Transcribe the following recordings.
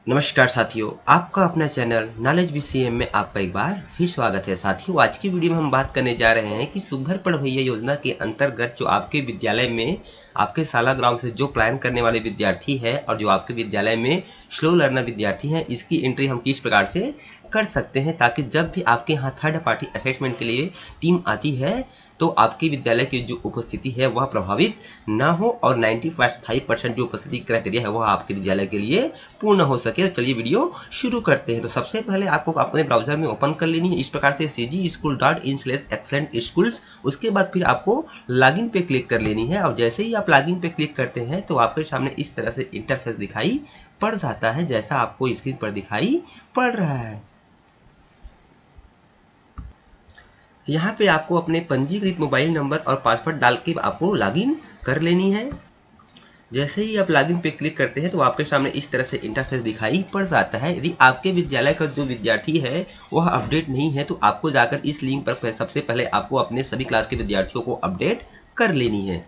नमस्कार साथियों, आपका अपना चैनल नॉलेज बीसीएम में आपका एक बार फिर स्वागत है। साथियों, आज की वीडियो में हम बात करने जा रहे हैं कि सुघर पढ़ भैया योजना के अंतर्गत जो आपके विद्यालय में आपके शालाग्राम से जो प्लान करने वाले विद्यार्थी है और जो आपके विद्यालय में स्लो लर्नर विद्यार्थी हैं, इसकी एंट्री हम किस प्रकार से कर सकते हैं ताकि जब भी आपके यहाँ थर्ड पार्टी असेसमेंट के लिए टीम आती है तो आपके विद्यालय की जो उपस्थिति है वह प्रभावित ना हो और 95% जो उपस्थिति क्राइटेरिया है वह आपके विद्यालय के लिए पूर्ण हो सके। तो चलिए वीडियो शुरू करते हैं। तो सबसे पहले आपको अपने ब्राउजर में ओपन कर लेनी है इस प्रकार से cgschool.in/excellentschools। उसके बाद फिर आपको लॉगिन पे क्लिक कर लेनी है और जैसे ही आप लॉगिन पे क्लिक करते हैं तो आपके सामने इस तरह से इंटरफेस दिखाई पड़ जाता है, जैसा आपको स्क्रीन पर दिखाई पड़ रहा है। यहाँ पे आपको अपने पंजीकृत मोबाइल नंबर और पासवर्ड डाल के आपको लॉगिन कर लेनी है। जैसे ही आप लॉगिन पे क्लिक करते हैं तो आपके सामने इस तरह से इंटरफेस दिखाई पड़ जाता है। यदि आपके विद्यालय का जो विद्यार्थी है वह अपडेट नहीं है तो आपको जाकर इस लिंक पर सबसे पहले आपको अपने सभी क्लास के विद्यार्थियों को अपडेट कर लेनी है।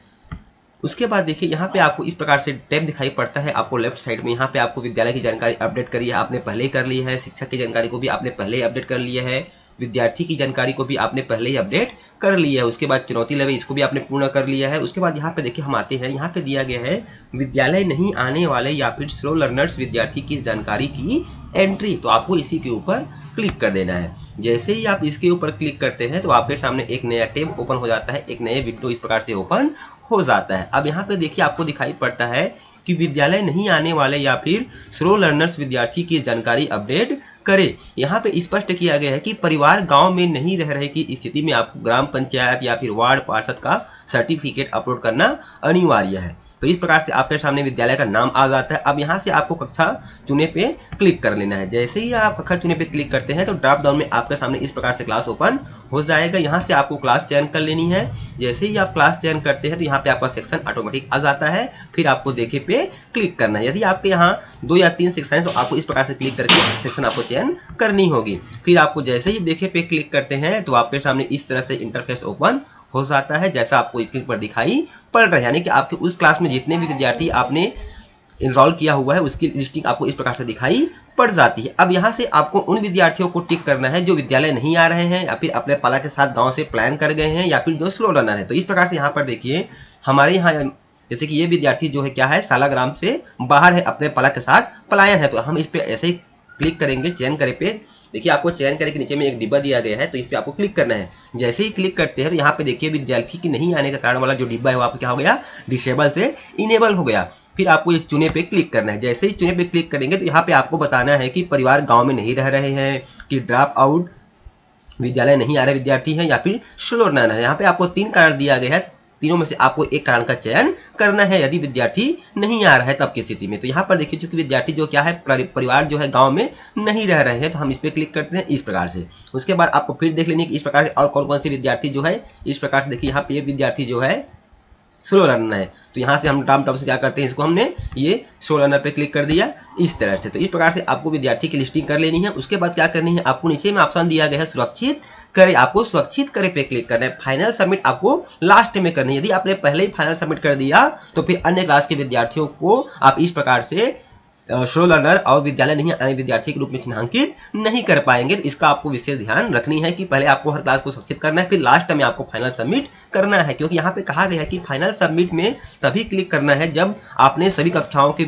उसके बाद देखिए यहाँ पे आपको इस प्रकार से टैब दिखाई पड़ता है आपको लेफ्ट साइड में। यहाँ पे आपको विद्यालय की जानकारी अपडेट करी है, आपने पहले ही कर ली है। शिक्षक की जानकारी को भी आपने पहले ही अपडेट कर लिया है। विद्यार्थी की जानकारी को भी आपने पहले ही अपडेट कर लिया है। उसके बाद चुनौती लेवल इसको भी आपने पूर्ण कर लिया है। उसके बाद यहाँ पे देखिए हम आते हैं, यहाँ पे दिया गया है विद्यालय नहीं आने वाले या फिर स्लो लर्नर्स विद्यार्थी की जानकारी की एंट्री। तो आपको इसी के ऊपर क्लिक कर देना है। जैसे ही आप इसके ऊपर क्लिक करते हैं तो आपके सामने एक नया टैब ओपन हो जाता है, एक नए विंडो इस प्रकार से ओपन हो जाता है। अब यहाँ पे देखिए आपको दिखाई पड़ता है कि विद्यालय नहीं आने वाले या फिर स्लो लर्नर्स विद्यार्थी की जानकारी अपडेट करें। यहाँ पे स्पष्ट किया गया है कि परिवार गांव में नहीं रह रहे की स्थिति में आपको ग्राम पंचायत या फिर वार्ड पार्षद का सर्टिफिकेट अपलोड करना अनिवार्य है। तो इस प्रकार से आपके सामने विद्यालय का नाम आ जाता है। अब यहाँ से आपको कक्षा चुने पे क्लिक कर लेना है। जैसे ही आप कक्षा चुने पे क्लिक करते हैं तो ड्रॉप डाउन में आपके सामने इस प्रकार से क्लास ओपन हो जाएगा। यहाँ से आपको क्लास चयन कर लेनी है। जैसे ही आप क्लास चयन करते हैं तो यहाँ पे आपका सेक्शन ऑटोमेटिक आ जाता है। फिर आपको देखे पे क्लिक करना है। यदि आपके यहाँ 2 या 3 सेक्शन है तो आपको इस प्रकार से क्लिक करके सेक्शन आपको चयन करनी होगी। फिर आपको जैसे ही देखे पे क्लिक करते हैं तो आपके सामने इस तरह से इंटरफेस ओपन हो जाता है, जैसा आपको स्क्रीन पर दिखाई पड़ रहा है। यानी कि आपके उस क्लास में जितने भी विद्यार्थी आपने इनरोल किया हुआ है उसकी लिस्टिंग आपको इस प्रकार से दिखाई पड़ जाती है। अब यहाँ से आपको उन विद्यार्थियों को टिक करना है जो विद्यालय नहीं आ रहे हैं या फिर अपने पाला के साथ गांव से प्लान कर गए हैं या फिर जो स्लो रनर है। तो इस प्रकार से यहाँ पर देखिए हमारे यहाँ जैसे कि ये विद्यार्थी जो है क्या है, शालाग्राम से बाहर है, अपने पाला के साथ पलायन है। तो हम इस पे ऐसे ही क्लिक करेंगे, चयन करें पे देखिए आपको चयन करके नीचे में एक डिब्बा दिया गया है, तो इस पे आपको क्लिक करना है। जैसे ही क्लिक करते हैं तो यहाँ पे देखिए विद्यार्थी की नहीं आने का कारण वाला जो डिब्बा है वो आपको क्या हो गया, डिसेबल से इनेबल हो गया। फिर आपको ये चुने पे क्लिक करना है। जैसे ही चुने पे क्लिक करेंगे तो यहाँ पे आपको बताना है कि परिवार गाँव में नहीं रह रहे हैं, कि ड्रॉप आउट विद्यालय नहीं आ रहे विद्यार्थी हैं या फिर स्लो रनर है। यहाँ पे आपको 3 कारण दिया गया है, तीनों में से आपको एक कारण का चयन करना है यदि विद्यार्थी नहीं आ रहा है तब की स्थिति में। तो यहाँ पर देखिए चूंकि विद्यार्थी जो क्या है परिवार जो है गांव में नहीं रह रहे हैं तो हम इस पर क्लिक करते हैं इस प्रकार से। उसके बाद आपको फिर देख लेनी कि इस प्रकार से और कौन कौन से विद्यार्थी जो है इस प्रकार से देखिए यहाँ पे ये विद्यार्थी जो है स्लो रनर है। तो यहाँ से हम ड्रॉप डाउन से क्या करते हैं, इसको हमने ये स्लो रनर पे क्लिक कर दिया इस तरह से। तो इस प्रकार से आपको विद्यार्थी की लिस्टिंग कर लेनी है। उसके बाद क्या करनी है, आपको नीचे में ऑप्शन दिया गया है सुरक्षित करें, आपको सुरक्षित करें पे क्लिक करना है। फाइनल सबमिट आपको लास्ट में करनी है। यदि आपने पहले ही फाइनल सबमिट कर दिया तो फिर अन्य क्लास के विद्यार्थियों को आप इस प्रकार से स्लो लर्नर और विद्यालय नहीं आने विद्यार्थी के रूप में चिन्हांकित नहीं कर पाएंगे। तो इसका आपको विशेष ध्यान रखनी है कि पहले आपको हर क्लास को सुरक्षित करना है, फिर लास्ट में आपको फाइनल सबमिट करना है। क्योंकि यहाँ पे कहा गया है कि फाइनल सबमिट में तभी क्लिक करना है जब आपने सभी कक्षाओं के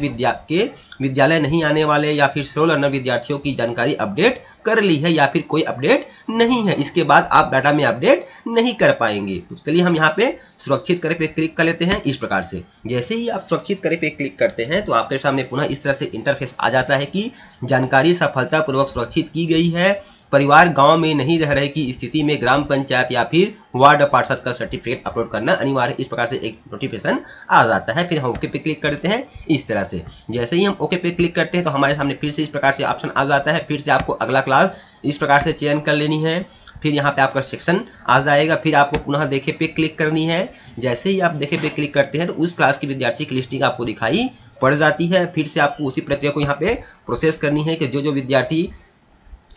विद्यालय नहीं आने वाले या फिर स्लो लर्नर विद्यार्थियों की जानकारी अपडेट कर ली है या फिर कोई अपडेट नहीं है। इसके बाद आप डाटा में अपडेट नहीं कर पाएंगे। तो चलिए हम यहाँ पे सुरक्षित करें पे क्लिक कर लेते हैं इस प्रकार से। जैसे ही आप सुरक्षित करें पे क्लिक करते हैं तो आपके सामने पुनः इस तरह से इंटरफेस आ जाता है कि जानकारी सफलतापूर्वक सुरक्षित की गई है। परिवार गांव में नहीं रह रहे की स्थिति में ग्राम पंचायत या फिर वार्ड पार्षद का सर्टिफिकेट अपलोड करना अनिवार्य है। इस प्रकार से एक नोटिफिकेशन आ जाता है। फिर हम ओके पे क्लिक कर देते हैं इस तरह से। जैसे ही हम ओके पे क्लिक करते हैं तो हमारे सामने फिर से इस प्रकार से ऑप्शन आ जाता है। फिर से आपको अगला क्लास इस प्रकार से चयन कर लेनी है। फिर यहाँ पे आपका सेक्शन आ जाएगा। फिर आपको पुनः देखे पे क्लिक करनी है। जैसे ही आप देखे पे क्लिक करते हैं तो उस क्लास की विद्यार्थी की लिस्टिंग आपको दिखाई पड़ जाती है। फिर से आपको उसी प्रक्रिया को यहाँ पे प्रोसेस करनी है कि जो विद्यार्थी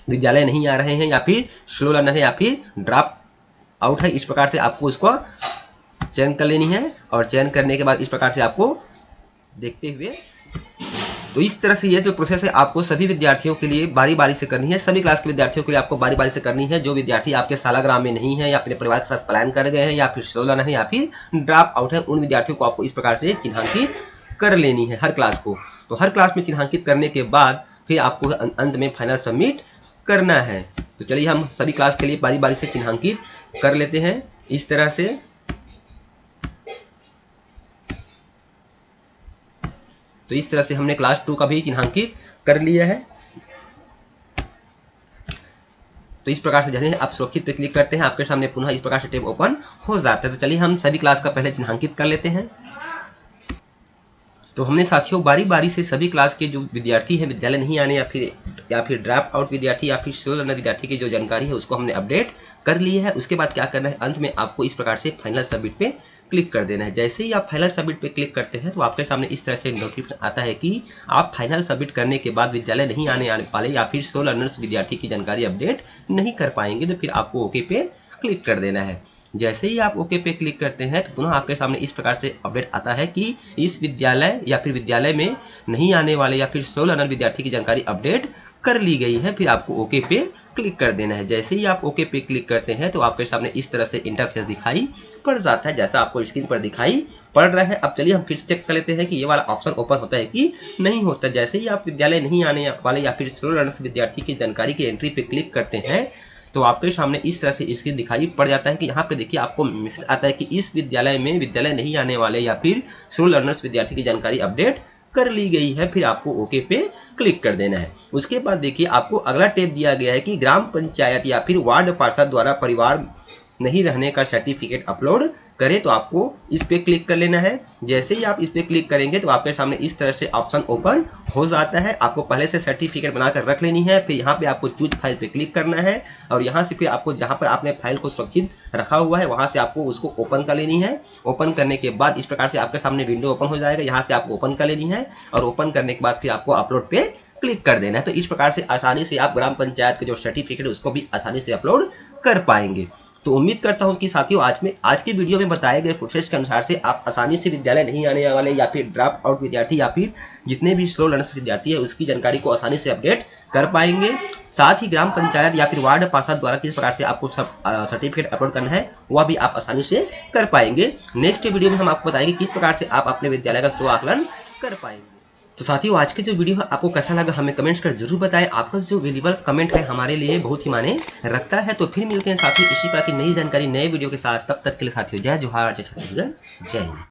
विद्यालय नहीं आ रहे हैं या फिर स्लो लर्नर है या फिर ड्रॉप आउट है, इस प्रकार से आपको इसको चयन कर लेनी है। और चयन करने के बाद इस प्रकार से आपको देखते हुए तो इस तरह से ये जो प्रोसेस है आपको सभी विद्यार्थियों के लिए बारी बारी से करनी है। सभी क्लास के विद्यार्थियों के लिए आपको बारी बारी से करनी है। जो विद्यार्थी आपके सालाग्राम में नहीं है या अपने परिवार के साथ पलायन कर गए हैं या फिर स्लो लर्नर है या फिर ड्रॉप आउट है, उन विद्यार्थियों को आपको इस प्रकार से चिन्हांकित कर लेनी है हर क्लास को। तो हर क्लास में चिन्हांकित करने के बाद फिर आपको अंत में फाइनल सबमिट करना है। तो चलिए हम सभी क्लास के लिए बारी बारी से चिन्हांकित कर लेते हैं इस तरह से। तो इस तरह से हमने क्लास 2 का भी चिन्हांकित कर लिया है। तो इस प्रकार से जैसे आप सुरक्षित पे क्लिक करते हैं आपके सामने पुनः इस प्रकार से टैब ओपन हो जाता है। तो चलिए हम सभी क्लास का पहले चिन्हांकित कर लेते हैं। तो हमने साथियों बारी बारी से सभी क्लास के जो विद्यार्थी हैं विद्यालय नहीं आने या फिर ड्रॉप आउट विद्यार्थी या फिर स्लो लर्नर विद्यार्थी की जो जानकारी है उसको हमने अपडेट कर ली है। उसके बाद क्या करना है, अंत में आपको इस प्रकार से फाइनल सबमिट पे क्लिक कर देना है। जैसे ही आप फाइनल सबमिट पे क्लिक करते हैं तो आपके सामने इस तरह से नोटिफिकेशन आता है कि आप फाइनल सबमिट करने के बाद विद्यालय नहीं आने वाले या फिर स्लो लर्नर्स विद्यार्थी की जानकारी अपडेट नहीं कर पाएंगे। तो फिर आपको ओके पे क्लिक कर देना है। जैसे ही आप ओके पे क्लिक करते हैं तो पुनः आपके सामने इस प्रकार से अपडेट आता है कि इस विद्यालय या फिर विद्यालय में नहीं आने वाले या फिर स्लो लर्नर विद्यार्थी की जानकारी अपडेट कर ली गई है। फिर आपको ओके पे क्लिक कर देना है। जैसे ही आप ओके पे क्लिक करते हैं तो आपके सामने इस तरह से इंटरफेस दिखाई पड़ जाता है जैसा आपको स्क्रीन पर दिखाई पड़ रहा है। अब चलिए हम फिर से चेक कर लेते हैं कि ये वाला ऑप्शन ओपन होता है कि नहीं होता। जैसे ही आप विद्यालय नहीं आने वाले या फिर स्लो लर्नर्स विद्यार्थी की जानकारी की एंट्री पे क्लिक करते हैं तो आपके सामने इस तरह से स्क्रीन दिखाई पड़ जाता है कि यहाँ पे देखिए आपको मैसेज आता है कि इस विद्यालय में विद्यालय नहीं आने वाले या फिर स्लो लर्नर्स विद्यार्थी की जानकारी अपडेट कर ली गई है। फिर आपको ओके पे क्लिक कर देना है। उसके बाद देखिए आपको अगला टैब दिया गया है कि ग्राम पंचायत या फिर वार्ड पार्षद द्वारा परिवार नहीं रहने का सर्टिफिकेट अपलोड करें। तो आपको इस पे क्लिक कर लेना है। जैसे ही आप इस पे क्लिक करेंगे तो आपके सामने इस तरह से ऑप्शन ओपन हो जाता है। आपको पहले से सर्टिफिकेट बनाकर रख लेनी है। फिर यहाँ पे आपको चूज फाइल पे क्लिक करना है और यहाँ से फिर आपको जहाँ पर आपने फाइल को सुरक्षित रखा हुआ है वहाँ से आपको उसको ओपन कर लेनी है। ओपन करने के बाद इस प्रकार से आपके सामने विंडो ओपन हो जाएगा। यहाँ से आपको ओपन कर लेनी है और ओपन करने के बाद फिर आपको अपलोड पे क्लिक कर देना है। तो इस प्रकार से आसानी से आप ग्राम पंचायत के जो सर्टिफिकेट है उसको भी आसानी से अपलोड कर पाएंगे। तो उम्मीद करता हूं कि साथियों आज की वीडियो में बताए गए प्रोसेस के अनुसार से आप आसानी से विद्यालय नहीं आने वाले या फिर ड्रॉप आउट विद्यार्थी या फिर जितने भी स्लो लर्नर्स विद्यार्थी है उसकी जानकारी को आसानी से अपडेट कर पाएंगे। साथ ही ग्राम पंचायत या फिर वार्ड पार्षद द्वारा किस प्रकार से आपको सब सर्टिफिकेट अपलोड करना है वह भी आप आसानी से कर पाएंगे। नेक्स्ट वीडियो में हम आपको बताएंगे किस प्रकार से आप अपने विद्यालय का स्व आकलन कर पाएंगे। तो साथियों आज के जो वीडियो है आपको कैसा लगा हमें कमेंट्स कर जरूर बताएं। आपका जो वैल्यूएबल कमेंट है हमारे लिए बहुत ही मायने रखता है। तो फिर मिलते हैं साथियों इसी प्रकार की नई जानकारी नए वीडियो के साथ। तब तक के लिए साथियों जय जोहार, जय छत्तीसगढ़, जय हिंद।